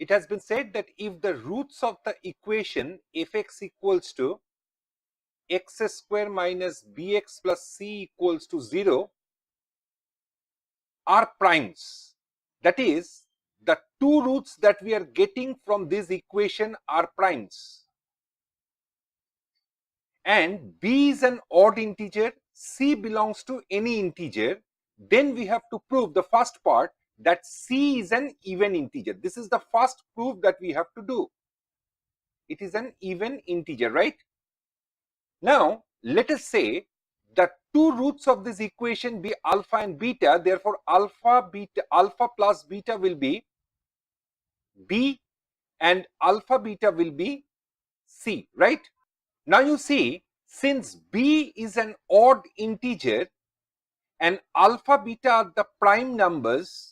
it has been said that if the roots of the equation fx equals to x square minus bx plus c equals to 0 are primes, that is, the two roots that we are getting from this equation are primes, and b is an odd integer, c belongs to any integer, then we have to prove the first part, that c is an even integer. This is the first proof that we have to do. It is an even integer, right? Now, let us say the two roots of this equation be alpha and beta. Therefore, alpha plus beta will be b and alpha beta will be c, right? Now you see, since b is an odd integer and alpha beta are the prime numbers,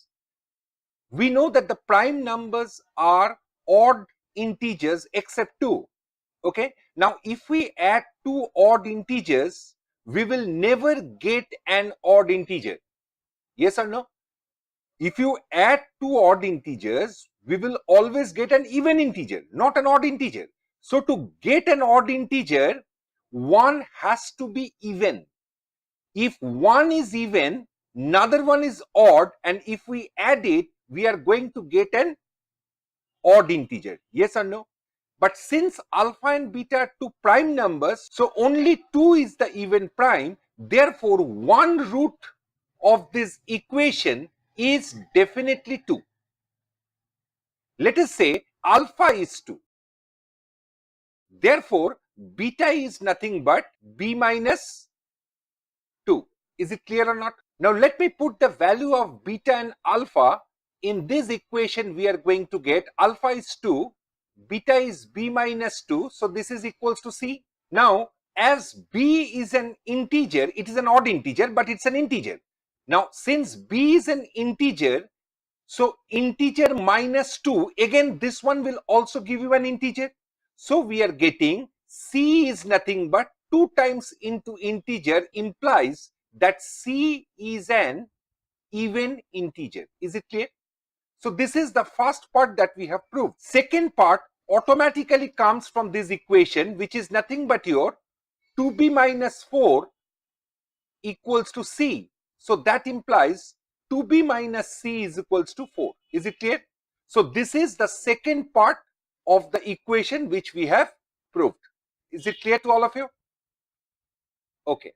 we know that the prime numbers are odd integers except 2. Okay, now if we add two odd integers, we will never get an odd integer. Yes or no? If you add two odd integers, we will always get an even integer, not an odd integer. So to get an odd integer, one has to be even. If one is even, another one is odd, and if we add it, we are going to get an odd integer. Yes or no? But since alpha and beta are two prime numbers, so only 2 is the even prime. Therefore, one root of this equation is definitely 2. Let us say alpha is 2. Therefore, beta is nothing but b minus 2. Is it clear or not? Now, let me put the value of beta and alpha in this equation. We are going to get alpha is 2. Beta is b minus 2, so this is equals to c. Now, as b is an integer, it is an odd integer, but it's an integer. Now, since b is an integer, so integer minus 2, again this one will also give you an integer. So we are getting c is nothing but 2 times into integer, implies that c is an even integer. Is it clear? So this is the first part that we have proved. Second part automatically comes from this equation, which is nothing but your 2b minus 4 equals to c. So that implies 2b minus c is equals to 4. Is it clear? So this is the second part of the equation which we have proved. Is it clear to all of you? Okay.